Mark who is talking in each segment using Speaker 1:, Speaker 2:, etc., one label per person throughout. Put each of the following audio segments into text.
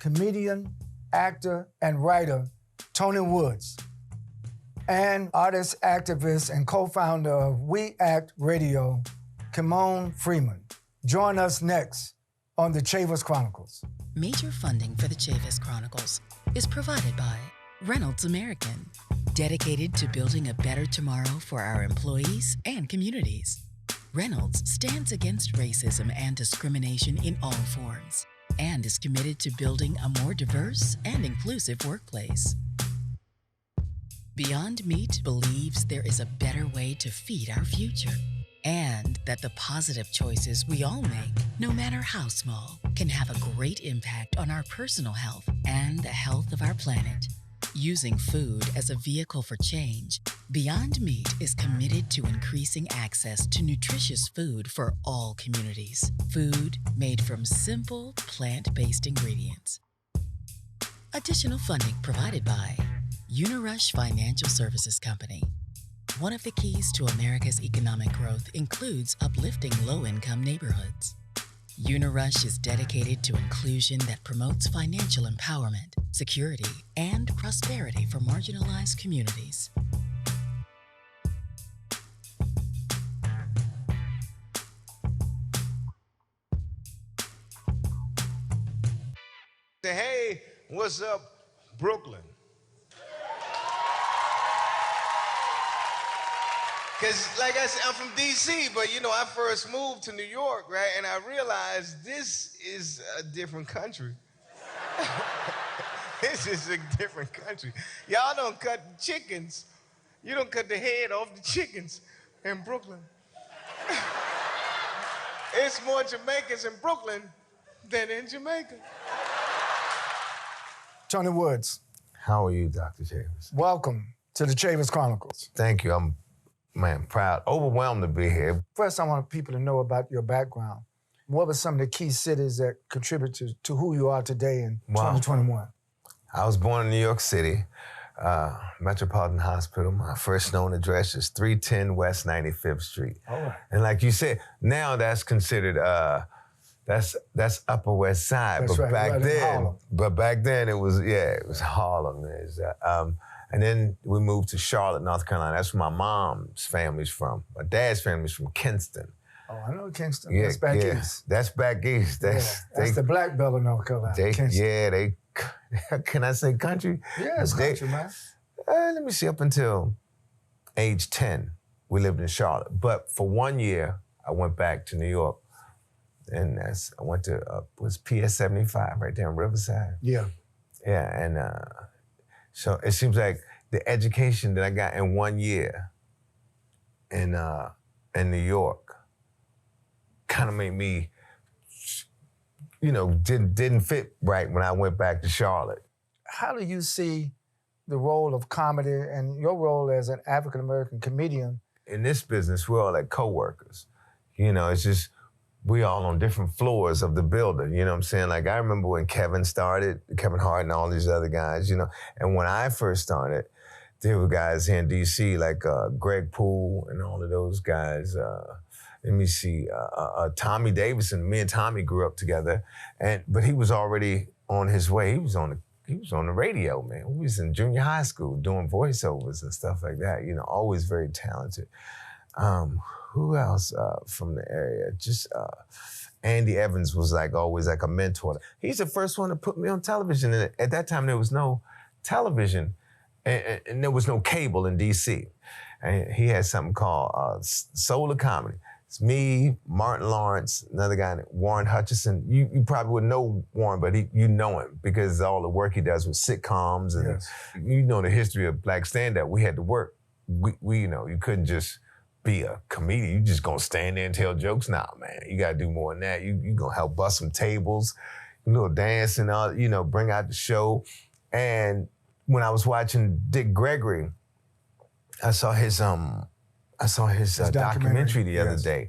Speaker 1: comedian, actor, and writer Tony Woods, and artist, activist, and co-founder of We Act Radio, Kymone Freeman. Join us next on the Chavis Chronicles.
Speaker 2: Major funding for the Chavis Chronicles is provided by Reynolds American, dedicated to building a better tomorrow for our employees and communities. Reynolds stands against racism and discrimination in all forms and is committed to building a more diverse and inclusive workplace. Beyond Meat believes there is a better way to feed our future, and that the positive choices we all make, no matter how small, can have a great impact on our personal health and the health of our planet. Using food as a vehicle for change, Beyond Meat is committed to increasing access to nutritious food for all communities. Food made from simple, plant-based ingredients. Additional funding provided by Unirush Financial Services Company. One of the keys to America's economic growth includes uplifting low-income neighborhoods. Unirush is dedicated to inclusion that promotes financial empowerment, security, and prosperity for marginalized communities.
Speaker 3: Say, hey, what's up, Brooklyn? Because, like I said, I'm from D.C., but, you know, I first moved to New York, right? And I realized this is a different country. This is a different country. Y'all don't cut chickens. You don't cut the head off the chickens in Brooklyn. It's more Jamaicans in Brooklyn than in Jamaica.
Speaker 1: Tony Woods.
Speaker 4: How are you, Dr. Chavis?
Speaker 1: Welcome to the Chavis Chronicles.
Speaker 4: Thank you. I'm, proud, overwhelmed to be here.
Speaker 1: First, I want people to know about your background. What were some of the key cities that contributed to who you are today in 2021?
Speaker 4: I was born in New York City, Metropolitan Hospital. My first known address is 310 West 95th Street.
Speaker 1: All right.
Speaker 4: And like you said, now that's considered, that's Upper West Side.
Speaker 1: That's
Speaker 4: but
Speaker 1: right,
Speaker 4: back then it was Harlem. And then we moved to Charlotte, North Carolina. That's where my mom's family's from. My dad's family's from Kinston.
Speaker 1: Oh, I know Kinston. That's back east.
Speaker 4: That's back east.
Speaker 1: That's the black belt of North Carolina.
Speaker 4: Can I say country?
Speaker 1: Yeah, it's country, man.
Speaker 4: Let me see, up until age 10, we lived in Charlotte. But for 1 year, I went back to New York. And I went to, was PS 75 right there in Riverside.
Speaker 1: Yeah.
Speaker 4: Yeah, and so it seems like the education that I got in 1 year in New York kind of made me, you know, didn't fit right when I went back to Charlotte.
Speaker 1: How do you see the role of comedy and your role as an African-American comedian? In
Speaker 4: this business, we're all like co-workers. You know, it's just, we all on different floors of the building, you know what I'm saying? Like, I remember when Kevin started, Kevin Hart and all these other guys, you know, and when I first started, there were guys here in D.C. like Greg Poole and all of those guys. Let me see, Tommy Davidson. Me and Tommy grew up together, but he was already on his way. He was on the radio, man. We was in junior high school doing voiceovers and stuff like that, you know, always very talented. Who else from the area? Just Andy Evans was like always like a mentor. He's the first one to put me on television. And at that time, there was no television and there was no cable in DC. And he had something called Solar Comedy. It's me, Martin Lawrence, another guy, Warren Hutchison. You probably wouldn't know Warren, but you know him because all the work he does with sitcoms. And you know the history of black stand-up. We had to work. We you know, you couldn't just be a comedian. You just gonna stand there and tell jokes? Nah, man, you gotta do more than that. You gonna help bust some tables, a little dance and all, you know, bring out the show. And when I was watching Dick Gregory, I saw his documentary the other day.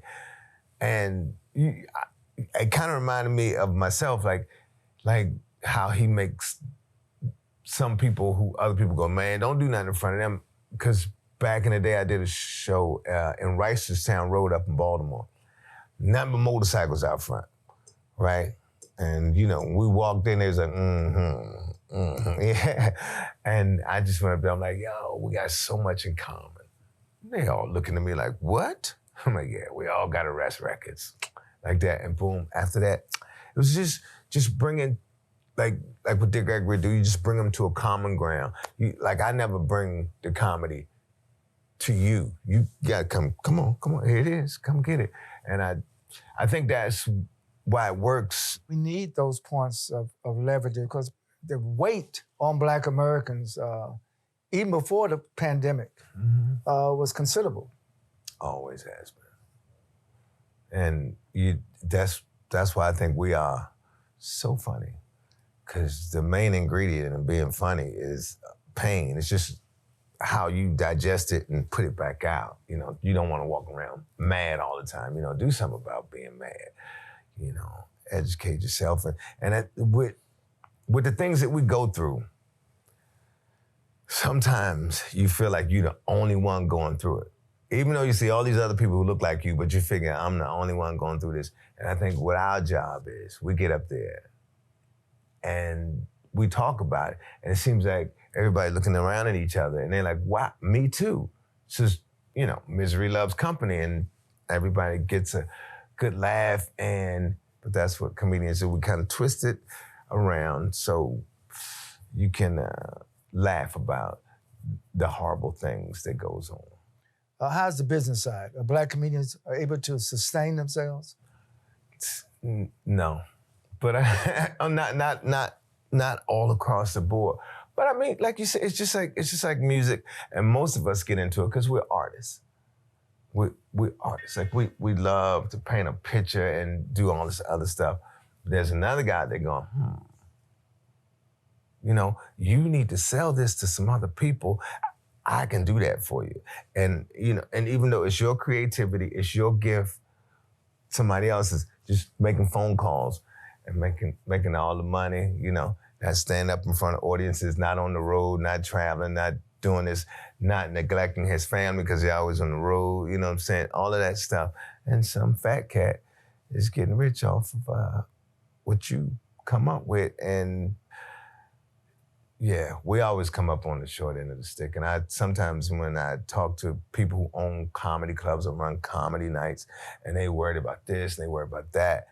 Speaker 4: And it kind of reminded me of myself, like how he makes some people who other people go, man, don't do nothing in front of them. Because back in the day, I did a show in Reisterstown Road up in Baltimore. Nothing but motorcycles out front, right? And, you know, we walked in, there's like, yeah. And I just went up there, I'm like, yo, we got so much in common. They all looking at me like, what? I'm like, yeah, we all got Arrest Records. Like that, and boom, after that, it was just bringing, like what Dick Gregory do, you just bring them to a common ground. Like I never bring the comedy to you. You gotta come on, here it is, come get it. And I think that's why it works.
Speaker 1: We need those points of leverage because the weight on Black Americans, even before the pandemic, was considerable.
Speaker 4: Always has been. And that's why I think we are so funny. Because the main ingredient in being funny is pain. It's just how you digest it and put it back out. You know, you don't want to walk around mad all the time. You know, do something about being mad. You know, educate yourself. And with the things that we go through, sometimes you feel like you're the only one going through it. Even though you see all these other people who look like you, but you figure, I'm the only one going through this. And I think what our job is, we get up there and we talk about it. And it seems like everybody looking around at each other and they're like, wow, me too. It's just, you know, misery loves company and everybody gets a good laugh. But that's what comedians do. We kind of twist it around so you can laugh about the horrible things that goes on.
Speaker 1: How's the business side? Are Black comedians able to sustain themselves?
Speaker 4: No, but I'm not all across the board. But I mean, like you said, it's just like music, and most of us get into it because we're artists. We're artists. Like we love to paint a picture and do all this other stuff. There's another guy that going, you know, you need to sell this to some other people. I can do that for you. And, you know, and even though it's your creativity, it's your gift, somebody else is just making phone calls and making all the money, you know, not standing up in front of audiences, not on the road, not traveling, not doing this, not neglecting his family because they're always on the road, you know what I'm saying? All of that stuff. And some fat cat is getting rich off of what you come up with. And yeah, we always come up on the short end of the stick. And sometimes when I talk to people who own comedy clubs or run comedy nights, and they worried about this and they worried about that,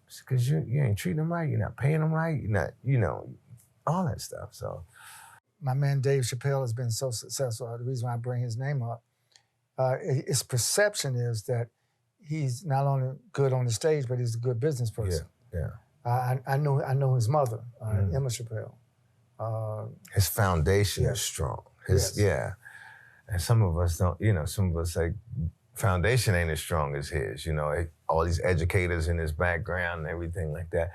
Speaker 4: it's because you ain't treating them right, you're not paying them right, you're not, you know, all that stuff. So,
Speaker 1: my man Dave Chappelle has been so successful. The reason why I bring his name up, his perception is that he's not only good on the stage, but he's a good business person.
Speaker 4: Yeah.
Speaker 1: I know his mother, Emma Chappelle.
Speaker 4: His foundation is strong. Yeah. And some of us don't, you know, some of us like, foundation ain't as strong as his, you know, all these educators in his background and everything like that.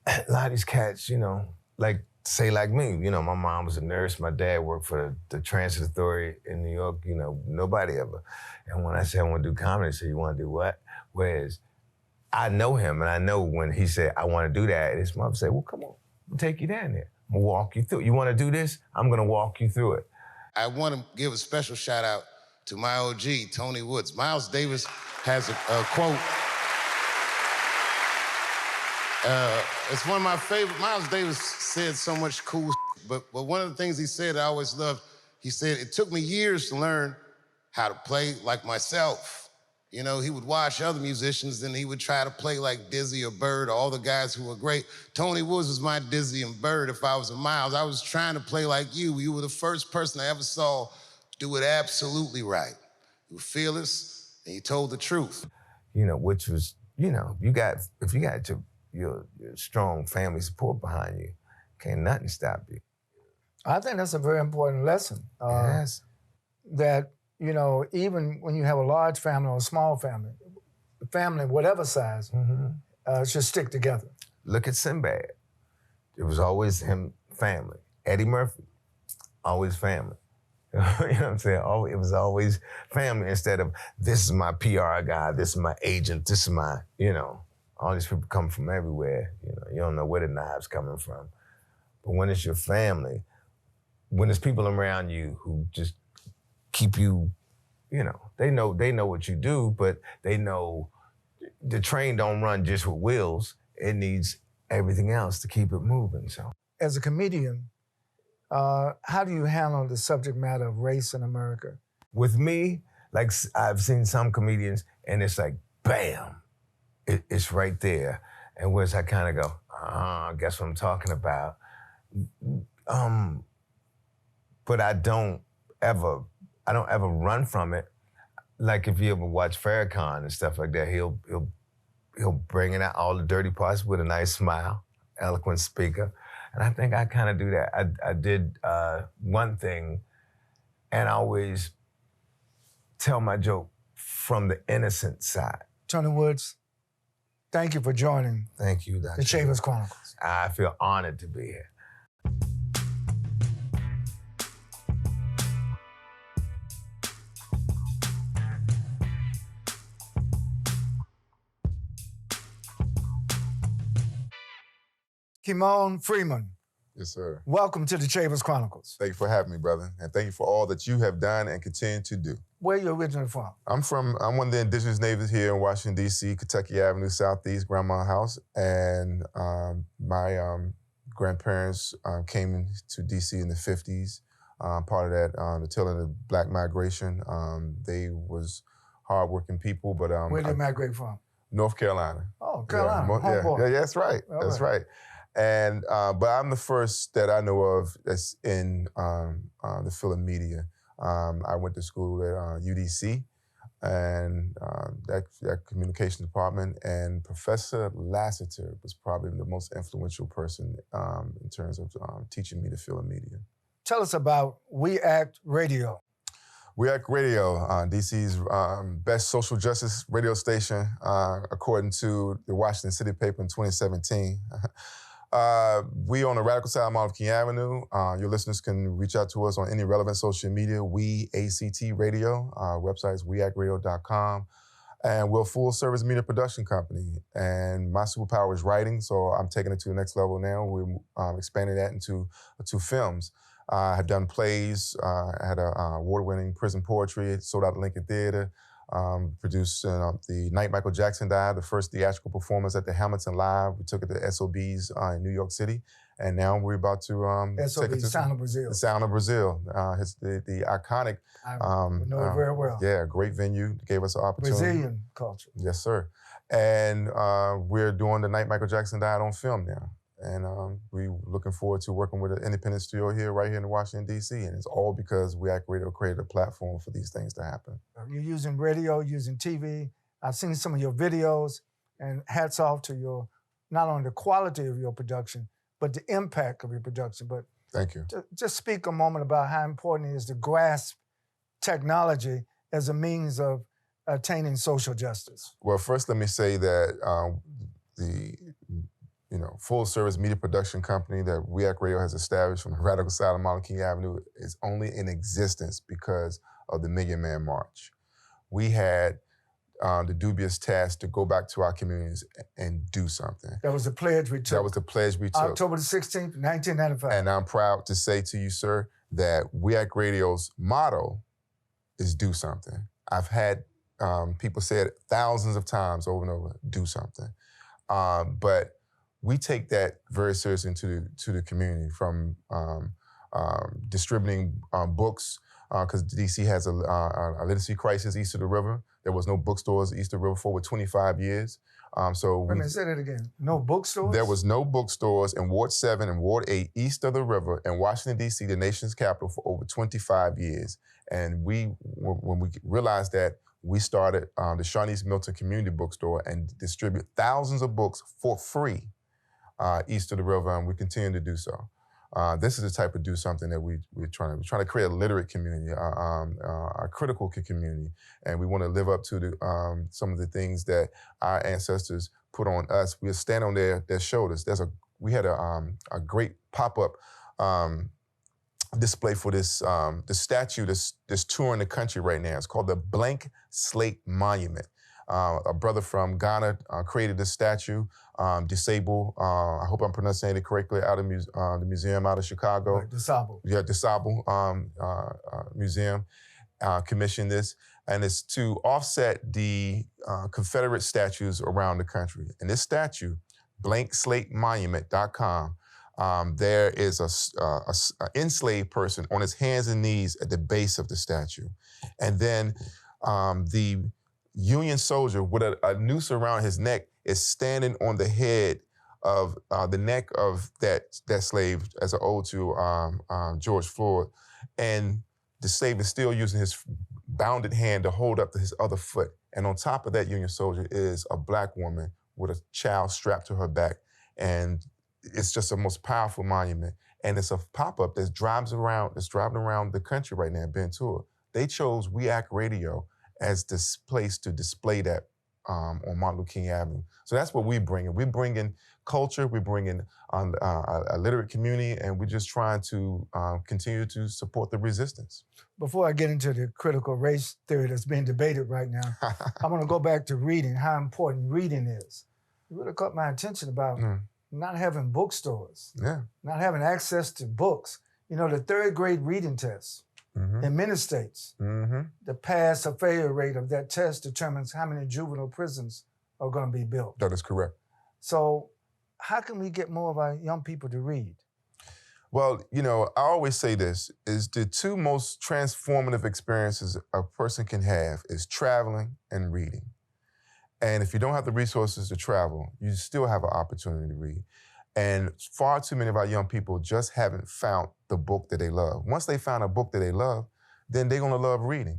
Speaker 4: A lot of these cats, you know, like, say like me, you know, my mom was a nurse, my dad worked for the Transit Authority in New York, you know, nobody ever. And when I said I want to do comedy, they said, you want to do what? Whereas I know him and I know when he said, I want to do that, his mom said, well, come on, we'll take you down there. I'm gonna walk you through it. You want to do this? I'm gonna walk you through it.
Speaker 5: I want to give a special shout out to my OG, Tony Woods. Miles Davis has a quote. It's one of my favorite. Miles Davis said so much cool but one of the things he said I always loved, he said, it took me years to learn how to play like myself. You know, he would watch other musicians and he would try to play like Dizzy or Bird or all the guys who were great. Tony Woods was my Dizzy and Bird if I was a Miles. I was trying to play like you. You were the first person I ever saw do it absolutely right. You were fearless and you told the truth.
Speaker 4: You know, which was, you know, if you got your strong family support behind you, can't nothing stop you.
Speaker 1: I think that's a very important lesson.
Speaker 4: Yes.
Speaker 1: That, you know, even when you have a large family or a small family, whatever size, should stick together.
Speaker 4: Look at Sinbad. It was always him, family. Eddie Murphy, always family. You know what I'm saying? It was always family instead of, this is my PR guy, this is my agent, this is my, you know, all these people come from everywhere. You know, you don't know where the knives coming from. But when it's your family, when there's people around you who just keep you, you know, they know what you do, but they know the train don't run just with wheels. It needs everything else to keep it moving. So,
Speaker 1: As a comedian, how do you handle the subject matter of race in America?
Speaker 4: with me, like I've seen some comedians, and it's like, bam, it's right there. And whereas I kind of go, guess what I'm talking about. But I don't ever run from it. Like if you ever watch Farrakhan and stuff like that, he'll bring it out all the dirty parts with a nice smile, eloquent speaker. And I think I kind of do that. I did one thing, and I always tell my joke from the innocent side.
Speaker 1: Tony Woods, thank you for joining
Speaker 4: Thank you, Dr.
Speaker 1: the Chavis Chronicles.
Speaker 4: I feel honored to be here.
Speaker 1: Kimon Freeman,
Speaker 6: Yes, sir.
Speaker 1: welcome to the Chavis Chronicles.
Speaker 6: Thank you for having me, brother. And thank you for all that you have done and continue to do.
Speaker 1: Where are you originally from?
Speaker 6: I'm one of the indigenous natives here in Washington, D.C., Kentucky Avenue, Southeast, Grandma House. And my grandparents came to D.C. in the 50s. Part of that, the tail end of the Black migration. They was hardworking people, but...
Speaker 1: Where did you migrate from?
Speaker 6: North Carolina.
Speaker 1: Oh, Carolina,
Speaker 6: Yeah,
Speaker 1: homeboy.
Speaker 6: that's right.
Speaker 1: All
Speaker 6: That's right. And but I'm the first that I know of that's in the field of media. I went to school at UDC, and that communication department. And Professor Lassiter was probably the most influential person in terms of teaching me the field of media.
Speaker 1: Tell us about We Act Radio.
Speaker 6: We Act Radio, DC's best social justice radio station, according to the Washington City paper in 2017. We on the radical side of King Avenue. Your listeners can reach out to us on any relevant social media. We ACT Radio. Our website is weactradio.com. And we're a full-service media production company. And my superpower is writing, so I'm taking it to the next level now. We're expanding that into 2 films. I had done plays. I had an award-winning prison poetry. It sold out the Lincoln Theater. Produced the night Michael Jackson died, the first theatrical performance at the Hamilton Live. We took it to SOB's in New York City. And now we're about to take it to
Speaker 1: Sound of Brazil.
Speaker 6: The Sound of Brazil. The iconic.
Speaker 1: I know it very well.
Speaker 6: Yeah, great venue. Gave us an opportunity.
Speaker 1: Brazilian culture.
Speaker 6: Yes, sir. And we're doing the night Michael Jackson died on film now. And we're looking forward to working with an independent studio right here in Washington, D.C. And it's all because We Act Radio created a platform for these things to happen.
Speaker 1: You're using radio, using TV. I've seen some of your videos, and hats off to your, not only the quality of your production, but the impact of your production. But
Speaker 6: Thank you.
Speaker 1: just speak a moment about how important it is to grasp technology as a means of attaining social justice.
Speaker 6: Well, first let me say that the full-service media production company that We Act Radio has established from the radical side of Martin King Avenue is only in existence because of the Million Man March. We had the dubious task to go back to our communities and do something.
Speaker 1: That was the pledge we took.
Speaker 6: That was the pledge we took.
Speaker 1: October the 16th, 1995.
Speaker 6: And I'm proud to say to you, sir, that We Act Radio's motto is do something. I've had people say it thousands of times over and over, do something. But we take that very seriously to the community, from distributing books, because DC has a literacy crisis east of the river. There was no bookstores east of the river for over 25 years.
Speaker 1: Wait a minute, say that again. No bookstores?
Speaker 6: There was no bookstores in Ward 7 and Ward 8 east of the river in Washington, D.C., the nation's capital, for over 25 years. And when we realized that, we started the Shawnese Milton Community Bookstore and distribute thousands of books for free east of the river, and we continue to do so. This is the type of do something that we're trying to create a literate community, a critical community, and we want to live up to some of the things that our ancestors put on us. We'll stand on their shoulders. We had a great pop-up display for this statue that's touring the country right now. It's called the Blank Slate Monument. A brother from Ghana created this statue, disabled, I hope I'm pronouncing it correctly, out of the museum out of Chicago.
Speaker 1: Right, DeSable.
Speaker 6: Yeah, DeSable Museum commissioned this. And it's to offset the Confederate statues around the country. And this statue blankslatemonument.com. There is a enslaved person on his hands and knees at the base of the statue. And then the Union soldier with a noose around his neck is standing on the head of the neck of that slave as an ode to George Floyd. And the slave is still using his bounded hand to hold up to his other foot. And on top of that Union soldier is a black woman with a child strapped to her back. And it's just the most powerful monument. And it's a pop-up that's driving around the country right now, being toured. They chose We Act Radio as this place to display that on Martin Luther King Avenue. So that's what we bring in. We bring in culture, we bring in a literate community, and we're just trying to continue to support the resistance.
Speaker 1: Before I get into the critical race theory that's being debated right now, I want to go back to reading, how important reading is. It really caught my attention about not having bookstores, not having access to books. You know, the third grade reading test in many states, the pass or failure rate of that test determines how many juvenile prisons are going to be built.
Speaker 6: That is correct.
Speaker 1: So how can we get more of our young people to read?
Speaker 6: Well, you know, I always say this, is the two most transformative experiences a person can have is traveling and reading. And if you don't have the resources to travel, you still have an opportunity to read. And far too many of our young people just haven't found the book that they love. Once they find a book that they love, then they're gonna love reading.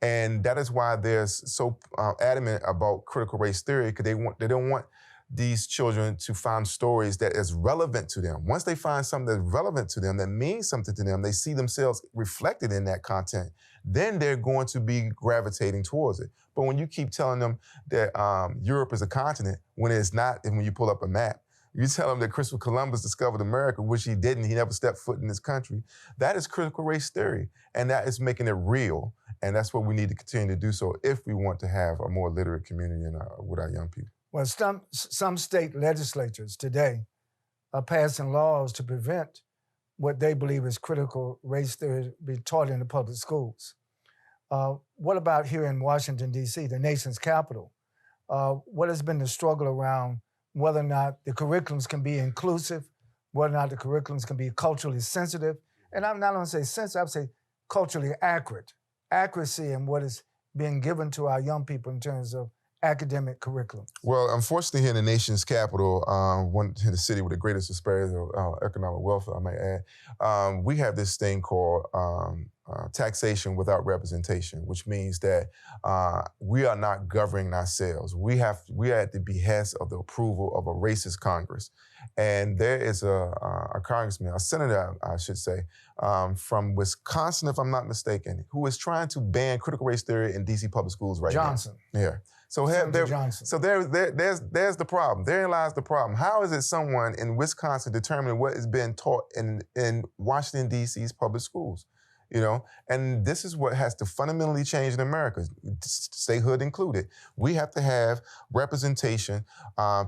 Speaker 6: And that is why they're so adamant about critical race theory, because they don't want these children to find stories that is relevant to them. Once they find something that's relevant to them, that means something to them, they see themselves reflected in that content, then they're going to be gravitating towards it. But when you keep telling them that Europe is a continent, when it's not, and when you pull up a map, you tell them that Christopher Columbus discovered America, which he didn't, he never stepped foot in this country. That is critical race theory, and that is making it real. And that's what we need to continue to do so if we want to have a more literate community with our young people.
Speaker 1: Well, some state legislatures today are passing laws to prevent what they believe is critical race theory to be taught in the public schools. What about here in Washington, D.C., the nation's capital? What has been the struggle around whether or not the curriculums can be inclusive, whether or not the curriculums can be culturally sensitive? And I'm not going to say sensitive, I would say culturally accurate. Accuracy in what is being given to our young people in terms of academic curriculum.
Speaker 6: Well, unfortunately, here in the nation's capital, the city with the greatest disparity of economic welfare, I might add, we have this thing called taxation without representation, which means that we are not governing ourselves. We are at the behest of the approval of a racist Congress. And there is a congressman, a senator, I should say, from Wisconsin, if I'm not mistaken, who is trying to ban critical race theory in D.C. public schools right now.
Speaker 1: Johnson.
Speaker 6: Yeah. So there's the problem. Therein lies the problem. How is it someone in Wisconsin determining what is being taught in Washington, D.C.'s public schools? You know, and this is what has to fundamentally change in America, statehood included. We have to have representation.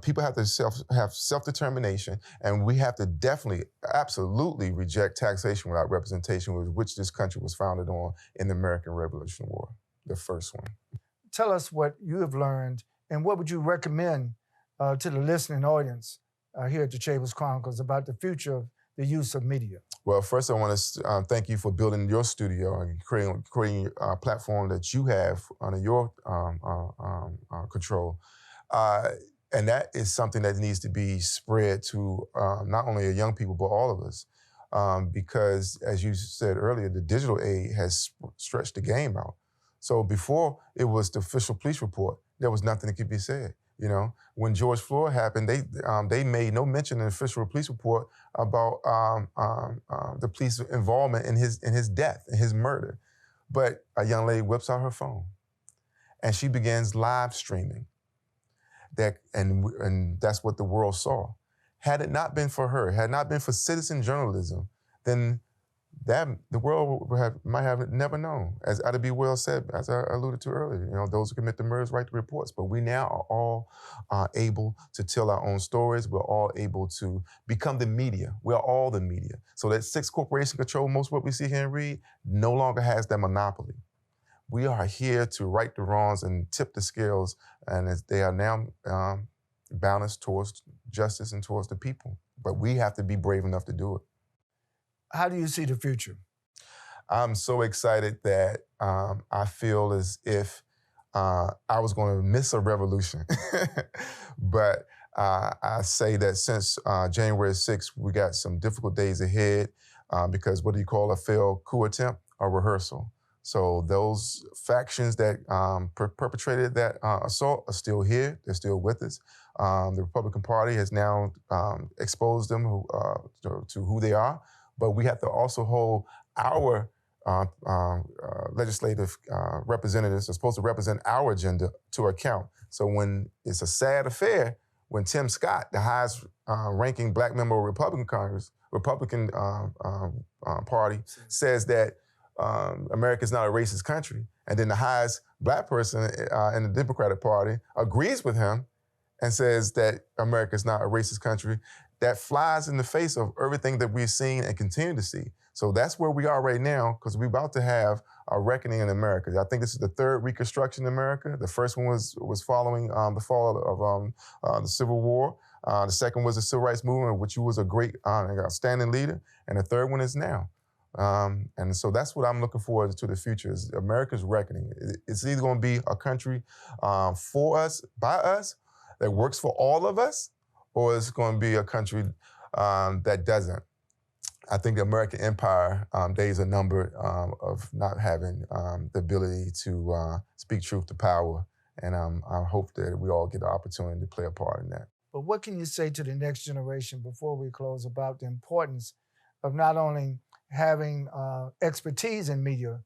Speaker 6: People have to have self-determination, and we have to definitely, absolutely reject taxation without representation, which this country was founded on in the American Revolutionary War, the first one.
Speaker 1: Tell us what you have learned, and what would you recommend to the listening audience here at the Chavis Chronicles about the future of the use of media?
Speaker 6: Well, first I want to thank you for building your studio and creating a platform that you have under your control. And that is something that needs to be spread to not only the young people, but all of us. Because as you said earlier, the digital age has stretched the game out. So before it was the official police report, there was nothing that could be said. You know, when George Floyd happened, they made no mention in the official police report about the police involvement in his death, in his murder. But a young lady whips out her phone, and she begins live streaming. And that's what the world saw. Had it not been for her, had it not been for citizen journalism, then the world might have never known. As Ida B. Wells said, as I alluded to earlier, you know, those who commit the murders write the reports. But we now are all able to tell our own stories. We're all able to become the media. We are all the media. So that 6 corporations control most of what we see here and read no longer has that monopoly. We are here to right the wrongs and tip the scales, and they are now balance towards justice and towards the people. But we have to be brave enough to do it.
Speaker 1: How do you see the future?
Speaker 6: I'm so excited that I feel as if I was going to miss a revolution. But I say that since January 6th, we got some difficult days ahead because what do you call a failed coup attempt? A rehearsal. So those factions that perpetrated that assault are still here. They're still with us. The Republican Party has now exposed them to who they are. But we have to also hold our legislative representatives are supposed to represent our agenda to account. So when it's a sad affair, when Tim Scott, the highest ranking black member of Republican Party, says that America is not a racist country, and then the highest black person in the Democratic Party agrees with him and says that America is not a racist country, that flies in the face of everything that we've seen and continue to see. So that's where we are right now, because we're about to have a reckoning in America. I think this is the third Reconstruction in America. The first one was following the fall of the Civil War. The second was the Civil Rights Movement, which you was a great outstanding leader. And the third one is now. And so that's what I'm looking forward to the future, is America's reckoning. It's either going to be a country for us, by us, that works for all of us, or it's going to be a country that doesn't. I think the American empire days are numbered of not having the ability to speak truth to power. And I hope that we all get the opportunity to play a part in that.
Speaker 1: But what can you say to the next generation before we close about the importance of not only having expertise in media,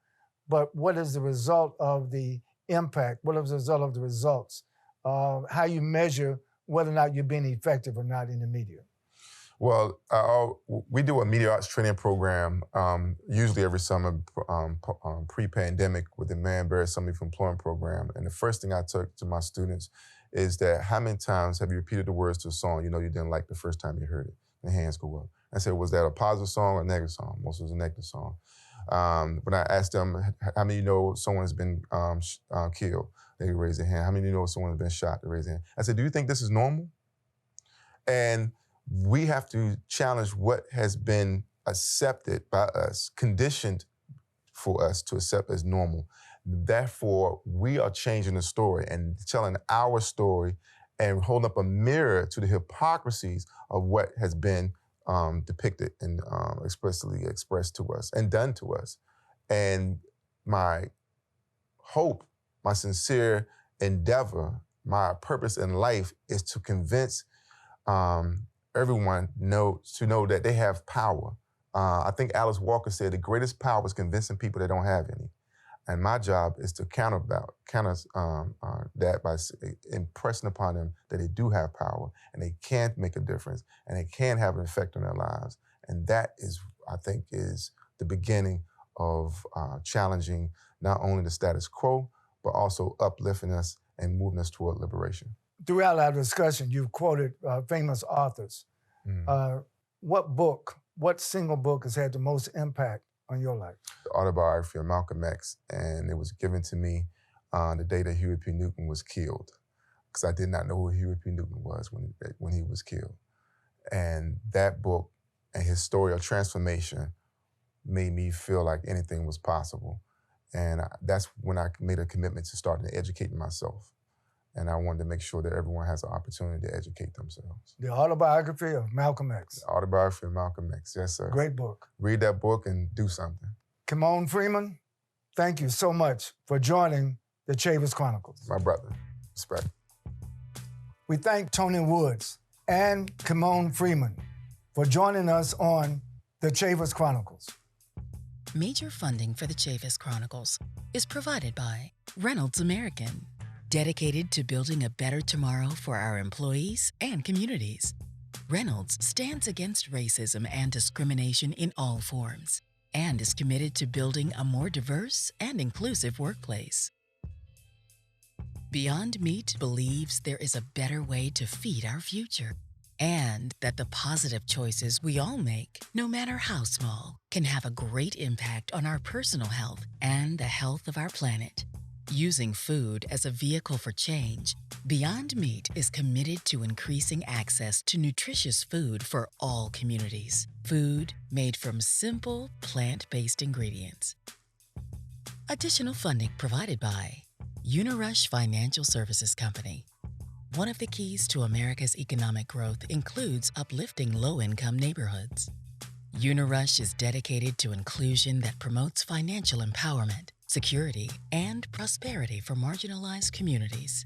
Speaker 1: but what is the result of the impact? What is the result of the results? How you measure whether or not you're being effective or not in the media?
Speaker 6: Well, we do a media arts training program usually every summer pre-pandemic with the Man Bear Summer for Employment program. And the first thing I took to my students is that how many times have you repeated the words to a song you know you didn't like the first time you heard it? And the hands go up. I said, was that a positive song or a negative song? Most of it was a negative song. When I asked them, how many of you know someone has been killed? They raise their hand. How many of you know someone has been shot? They raise their hand. I said, do you think this is normal? And we have to challenge what has been accepted by us, conditioned for us to accept as normal. Therefore, we are changing the story and telling our story and holding up a mirror to the hypocrisies of what has been depicted and explicitly expressed to us and done to us. And my hope, my sincere endeavor, my purpose in life is to convince everyone to know that they have power. I think Alice Walker said the greatest power is convincing people they don't have any. And my job is to counter that by impressing upon them that they do have power and they can make a difference and they can have an effect on their lives. And that is, I think, is the beginning of challenging not only the status quo, but also uplifting us and moving us toward liberation.
Speaker 1: Throughout our discussion, you've quoted famous authors. What single book has had the most impact on your life?
Speaker 6: The autobiography of Malcolm X, and it was given to me the day that Huey P. Newton was killed, because I did not know who Huey P. Newton was when he was killed. And that book and his story of transformation made me feel like anything was possible. And that's when I made a commitment to starting to educate myself. And I wanted to make sure that everyone has an opportunity to educate themselves.
Speaker 1: The autobiography of Malcolm X.
Speaker 6: The autobiography of Malcolm X, yes, sir.
Speaker 1: Great book.
Speaker 6: Read that book and do something.
Speaker 1: Kymone Freeman, thank you so much for joining the Chavis Chronicles.
Speaker 6: My brother, respect.
Speaker 1: We thank Tony Woods and Kymone Freeman for joining us on the Chavis Chronicles.
Speaker 2: Major funding for the Chavis Chronicles is provided by Reynolds American, dedicated to building a better tomorrow for our employees and communities. Reynolds stands against racism and discrimination in all forms and is committed to building a more diverse and inclusive workplace. Beyond Meat believes there is a better way to feed our future and that the positive choices we all make, no matter how small, can have a great impact on our personal health and the health of our planet. Using food as a vehicle for change, Beyond Meat is committed to increasing access to nutritious food for all communities. Food made from simple, plant-based ingredients. Additional funding provided by Unirush Financial Services Company. One of the keys to America's economic growth includes uplifting low-income neighborhoods. Unirush is dedicated to inclusion that promotes financial empowerment, security, and prosperity for marginalized communities.